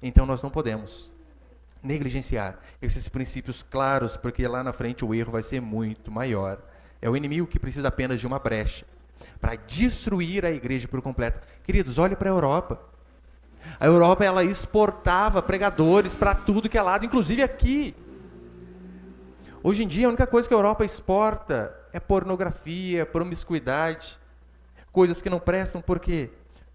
Então nós não podemos negligenciar esses princípios claros, porque lá na frente o erro vai ser muito maior. É o inimigo que precisa apenas de uma brecha para destruir a igreja por completo. Queridos, olhe para a Europa. A Europa, ela exportava pregadores para tudo que é lado, inclusive aqui. Hoje em dia, a única coisa que a Europa exporta é pornografia, promiscuidade, coisas que não prestam, porque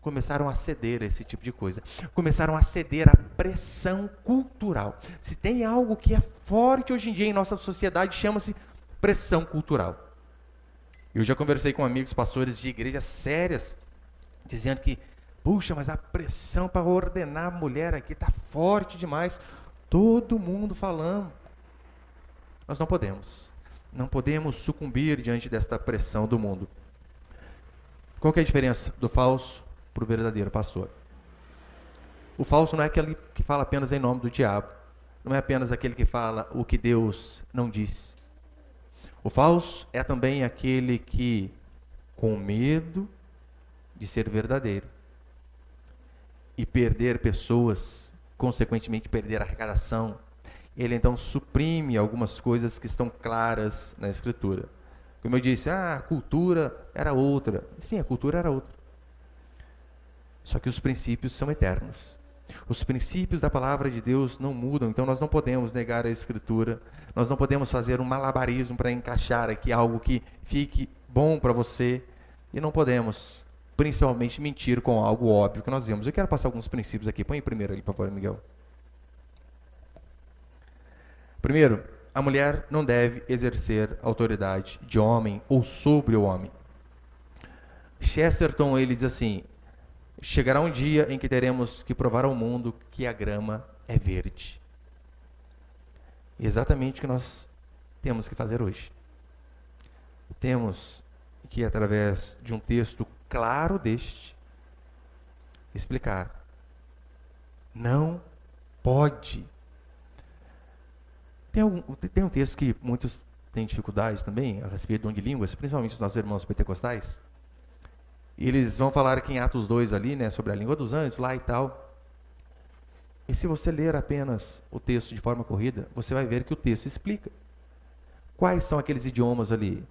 começaram a ceder a esse tipo de coisa. Começaram a ceder à pressão cultural. Se tem algo que é forte hoje em dia em nossa sociedade, chama-se pressão cultural. Eu já conversei com amigos pastores de igrejas sérias, dizendo que, puxa, mas a pressão para ordenar a mulher aqui está forte demais. Todo mundo falando. Nós não podemos sucumbir diante desta pressão do mundo. Qual que é a diferença do falso para o verdadeiro pastor? O falso não é aquele que fala apenas em nome do diabo, não é apenas aquele que fala o que Deus não disse. O falso é também aquele que, com medo de ser verdadeiro e perder pessoas, consequentemente perder a arrecadação, ele então suprime algumas coisas que estão claras na Escritura. Como eu disse, a cultura era outra. Sim, a cultura era outra. Só que os princípios são eternos. Os princípios da palavra de Deus não mudam, então nós não podemos negar a Escritura, nós não podemos fazer um malabarismo para encaixar aqui algo que fique bom para você, e não podemos, principalmente, mentir com algo óbvio que nós vimos. Eu quero passar alguns princípios aqui. Põe primeiro ali, por favor, Miguel. Primeiro, a mulher não deve exercer autoridade de homem ou sobre o homem. Chesterton, ele diz assim: chegará um dia em que teremos que provar ao mundo que a grama é verde. Exatamente o que nós temos que fazer hoje. Temos que, através de um texto claro deste, explicar. Não pode. Tem um texto que muitos têm dificuldade também, a respeito do dom de línguas, principalmente os nossos irmãos pentecostais. Eles vão falar aqui em Atos 2 ali, né, sobre a língua dos anjos lá e tal. E se você ler apenas o texto de forma corrida, você vai ver que o texto explica. Quais são aqueles idiomas ali?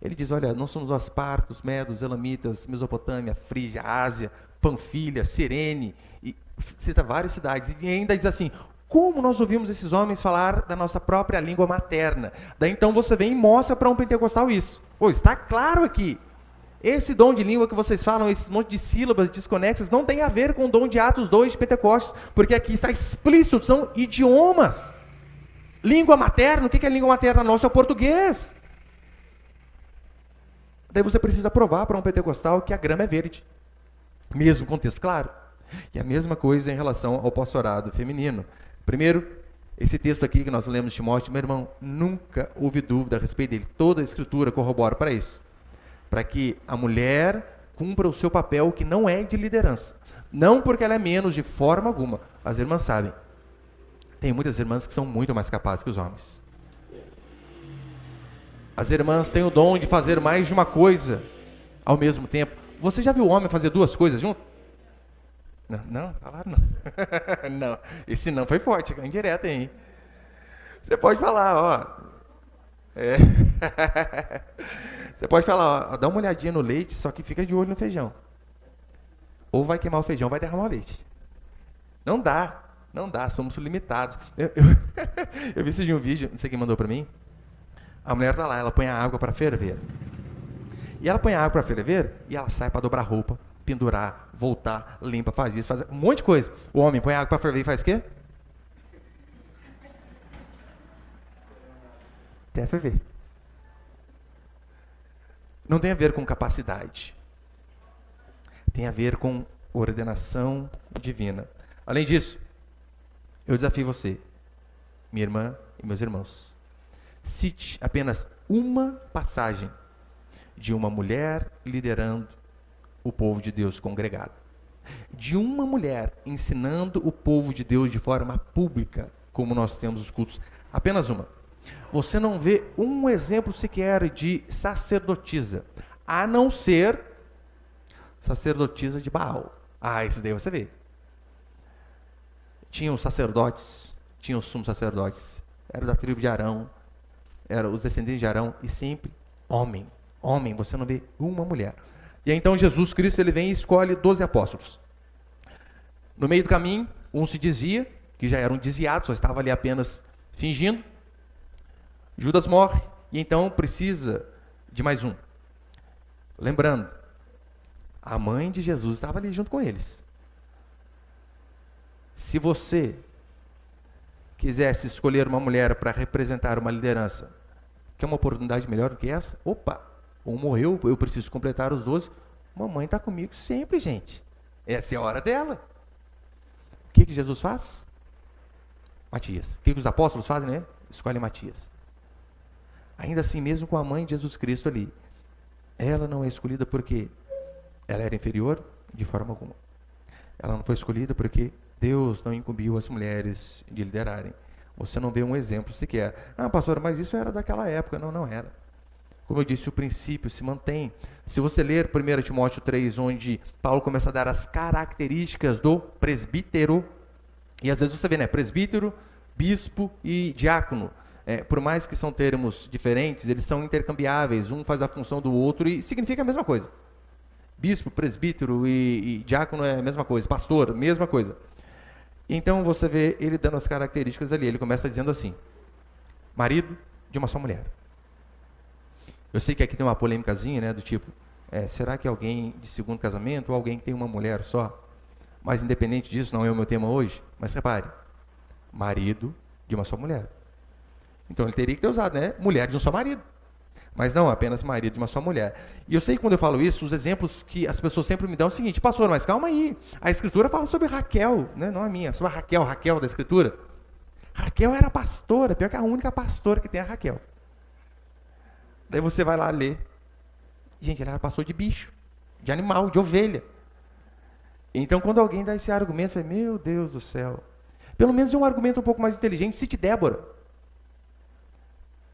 Ele diz, olha, não somos os partos, medos, elamitas, Mesopotâmia, Frígia, Ásia, Panfilha, Cirene, e cita várias cidades. E ainda diz assim, como nós ouvimos esses homens falar da nossa própria língua materna? Daí então você vem e mostra para um pentecostal isso. Pô, está claro aqui. Esse dom de língua que vocês falam, esse monte de sílabas desconexas, não tem a ver com o dom de Atos 2 de Pentecostes, porque aqui está explícito, são idiomas. Língua materna, o que é língua materna nossa? É o português. Daí você precisa provar para um pentecostal que a grama é verde. Mesmo contexto claro. E a mesma coisa em relação ao pastorado feminino. Primeiro, esse texto aqui que nós lemos de Timóteo, meu irmão, nunca houve dúvida a respeito dele. Toda a Escritura corrobora para isso. Para que a mulher cumpra o seu papel que não é de liderança. Não porque ela é menos de forma alguma. As irmãs sabem. Tem muitas irmãs que são muito mais capazes que os homens. As irmãs têm o dom de fazer mais de uma coisa ao mesmo tempo. Você já viu o homem fazer duas coisas junto? Não, falaram não. Não, esse não foi forte, é indireto, hein? Você pode falar, ó. Você pode falar, ó, dá uma olhadinha no leite, só que fica de olho no feijão. Ou vai queimar o feijão, vai derramar o leite. Não dá, somos limitados. Eu vi esse de um vídeo, não sei quem mandou pra mim. A mulher tá lá, ela põe a água para ferver. E ela põe a água para ferver e ela sai para dobrar roupa, pendurar, voltar, limpa, faz isso, faz um monte de coisa. O homem põe a água para ferver e faz o quê? Até ferver. Não tem a ver com capacidade. Tem a ver com ordenação divina. Além disso, eu desafio você, minha irmã e meus irmãos. Cite apenas uma passagem de uma mulher liderando o povo de Deus congregado. De uma mulher ensinando o povo de Deus de forma pública, como nós temos os cultos. Apenas uma. Você não vê um exemplo sequer de sacerdotisa, a não ser sacerdotisa de Baal. Ah, isso daí você vê. tinha os sacerdotes, tinha os sumos sacerdotes, era da tribo de Arão, eram os descendentes de Arão, e sempre homem, você não vê uma mulher. E aí, então Jesus Cristo, ele vem e escolhe 12 apóstolos. No meio do caminho, um se dizia, que já era um desviado, só estava ali apenas fingindo. Judas morre, e então precisa de mais um. Lembrando, a mãe de Jesus estava ali junto com eles. Se você quisesse escolher uma mulher para representar uma liderança, quer uma oportunidade melhor do que essa? Opa, um morreu, eu preciso completar os 12. Mamãe está comigo sempre, gente. Essa é a hora dela. O que Jesus faz? Matias. O que os apóstolos fazem, né? Escolhem Matias. Ainda assim, mesmo com a mãe de Jesus Cristo ali, ela não é escolhida porque ela era inferior de forma alguma. Ela não foi escolhida porque Deus não incumbiu as mulheres de liderarem. Você não vê um exemplo sequer. Ah, pastor, mas isso era daquela época. Não, não era. Como eu disse, o princípio se mantém. Se você ler 1 Timóteo 3, onde Paulo começa a dar as características do presbítero, e às vezes você vê, né, presbítero, bispo e diácono. Por mais que são termos diferentes, eles são intercambiáveis, um faz a função do outro e significa a mesma coisa. Bispo, presbítero e diácono é a mesma coisa, pastor, mesma coisa. Então você vê ele dando as características ali, ele começa dizendo assim: marido de uma só mulher. Eu sei que aqui tem uma polêmicazinha, né, do tipo, será que é alguém de segundo casamento ou alguém que tem uma mulher só? Mas independente disso, não é o meu tema hoje, mas repare, marido de uma só mulher. Então ele teria que ter usado, né, mulher de um só marido. Mas não apenas marido de uma só mulher. E eu sei que quando eu falo isso, os exemplos que as pessoas sempre me dão é o seguinte: pastor, mas calma aí, a Escritura fala sobre Raquel, né? Não a minha, sobre a Raquel da Escritura. Raquel era pastora, pior que a única pastora que tem é a Raquel. Daí você vai lá ler. Gente, ela era pastor de bicho, de animal, de ovelha. Então quando alguém dá esse argumento, eu falo, meu Deus do céu. Pelo menos é um argumento um pouco mais inteligente, cite Débora.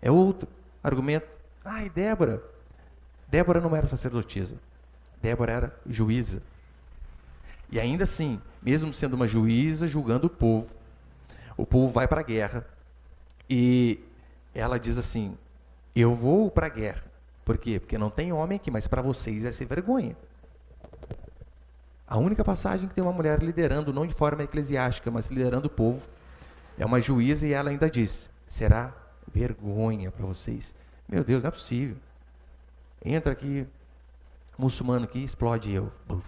É outro argumento. Ai, Débora. Débora não era sacerdotisa. Débora era juíza. E ainda assim, mesmo sendo uma juíza, julgando o povo vai para a guerra. E ela diz assim: eu vou para a guerra. Por quê? Porque não tem homem aqui, mas para vocês vai ser vergonha. A única passagem que tem uma mulher liderando, não de forma eclesiástica, mas liderando o povo, é uma juíza, e ela ainda diz: será vergonha para vocês. Meu Deus, não é possível. Entra aqui, muçulmano aqui, explode eu. O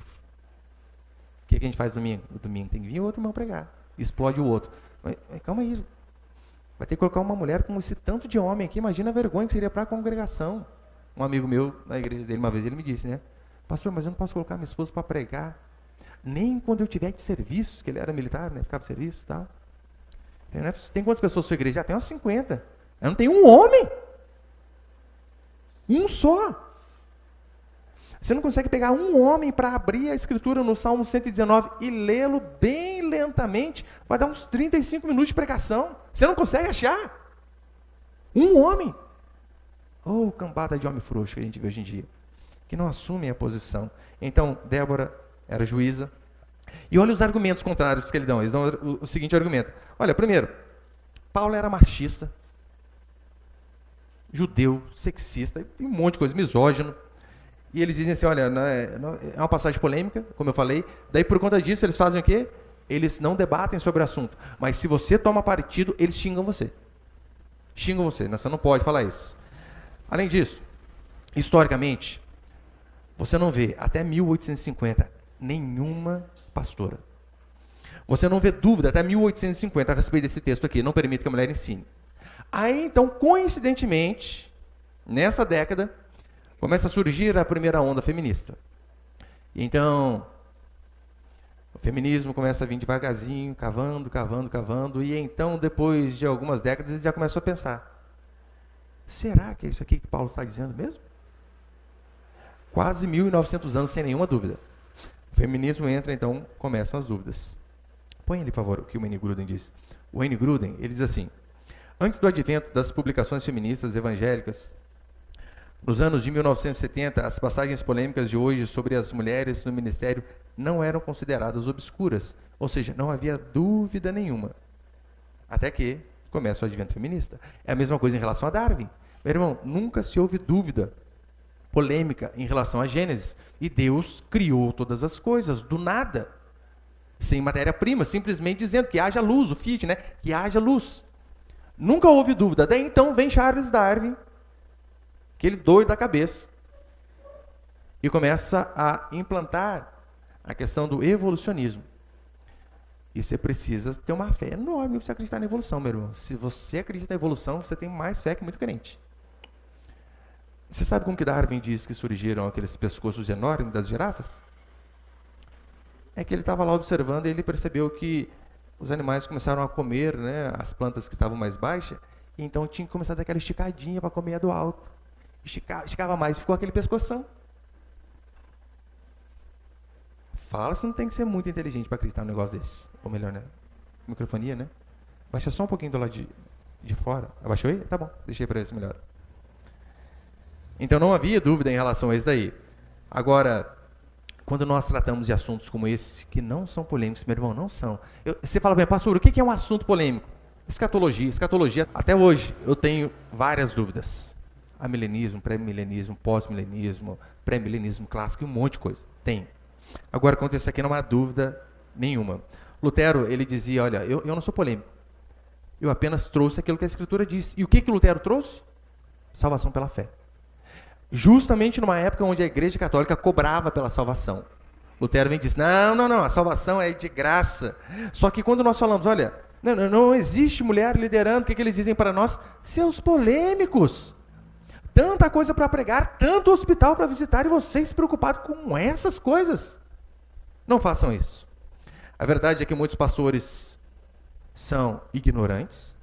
que a gente faz no domingo? No domingo tem que vir outro irmão pregar. Explode o outro. Mas calma aí. Vai ter que colocar uma mulher com esse tanto de homem aqui. Imagina a vergonha que seria para a congregação. Um amigo meu, na igreja dele, uma vez ele me disse, né? Pastor, mas eu não posso colocar minha esposa para pregar. Nem quando eu tiver de serviço, que ele era militar, né? Ficava de serviço e tal. Tem quantas pessoas na sua igreja? Já tem umas 50. Eu não tenho um homem. Um só. Você não consegue pegar um homem para abrir a Escritura no Salmo 119 e lê-lo bem lentamente. Vai dar uns 35 minutos de pregação. Você não consegue achar? Um homem. Oh, cambada de homem frouxo que a gente vê hoje em dia. Que não assumem a posição. Então, Débora era juíza. E olha os argumentos contrários que eles dão. Eles dão o seguinte argumento. Olha, primeiro, Paulo era machista, judeu, sexista, e um monte de coisa, misógino. E eles dizem assim, olha, é uma passagem polêmica, como eu falei. Daí, por conta disso, eles fazem o quê? Eles não debatem sobre o assunto. Mas se você toma partido, eles xingam você. Xingam você, você não pode falar isso. Além disso, historicamente, você não vê, até 1850, nenhuma pastora. Você não vê dúvida, até 1850, a respeito desse texto aqui, não permite que a mulher ensine. Aí, então, coincidentemente, nessa década, começa a surgir a primeira onda feminista. Então, o feminismo começa a vir devagarzinho, cavando, e então, depois de algumas décadas, eles já começam a pensar, será que é isso aqui que Paulo está dizendo mesmo? Quase 1900 anos, sem nenhuma dúvida. O feminismo entra, então, começam as dúvidas. Põe ali, por favor, o que o Wayne Grudem diz. O Wayne Grudem, ele diz assim, antes do advento das publicações feministas evangélicas, Nos anos de 1970, as passagens polêmicas de hoje sobre as mulheres no ministério não eram consideradas obscuras, ou seja, não havia dúvida nenhuma. Até que começa o advento feminista. É a mesma coisa em relação a Darwin. Meu irmão, nunca se houve dúvida polêmica em relação a Gênesis. E Deus criou todas as coisas do nada, sem matéria-prima, simplesmente dizendo que haja luz, o Fiat, né? Que haja luz. Nunca houve dúvida. Daí então vem Charles Darwin, aquele doido da cabeça, e começa a implantar a questão do evolucionismo. E você precisa ter uma fé enorme para você acreditar na evolução, meu irmão. Se você acredita na evolução, você tem mais fé que muito crente. Você sabe como que Darwin diz que surgiram aqueles pescoços enormes das girafas? É que ele estava lá observando e ele percebeu que os animais começaram a comer, né, as plantas que estavam mais baixas, e então tinha que começar a dar aquela esticadinha para comer a do alto. Esticava mais, ficou aquele pescoção. Fala se não tem que ser muito inteligente para acreditar num negócio desse. Ou melhor, né? Microfonia, né? Baixa só um pouquinho do lado de fora. Abaixou aí? Tá bom, deixei para isso melhor. Então não havia dúvida em relação a isso daí. Agora, quando nós tratamos de assuntos como esse, que não são polêmicos, meu irmão, não são. Você fala bem, pastor, o que é um assunto polêmico? Escatologia. Escatologia, até hoje, eu tenho várias dúvidas. Amilenismo, pré-milenismo, pós-milenismo, pré-milenismo clássico, um monte de coisa. Tem. Agora, quanto a isso aqui, não há dúvida nenhuma. Lutero, ele dizia, olha, eu não sou polêmico. Eu apenas trouxe aquilo que a Escritura diz. E o que Lutero trouxe? Salvação pela fé. Justamente numa época onde a Igreja Católica cobrava pela salvação. Lutero vem e diz, não, a salvação é de graça. Só que quando nós falamos, olha, não existe mulher liderando, o que eles dizem para nós? Seus polêmicos. Tanta coisa para pregar, tanto hospital para visitar, e vocês preocupados com essas coisas. Não façam isso. A verdade é que muitos pastores são ignorantes.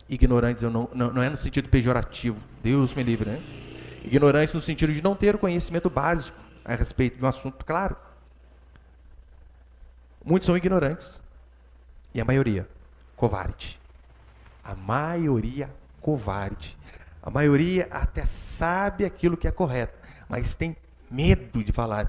Ignorantes não é no sentido pejorativo, Deus me livre, né? Ignorantes no sentido de não ter o conhecimento básico a respeito de um assunto claro. Muitos são ignorantes. E a maioria, covarde. A maioria, covarde. A maioria até sabe aquilo que é correto, mas tem medo de falar.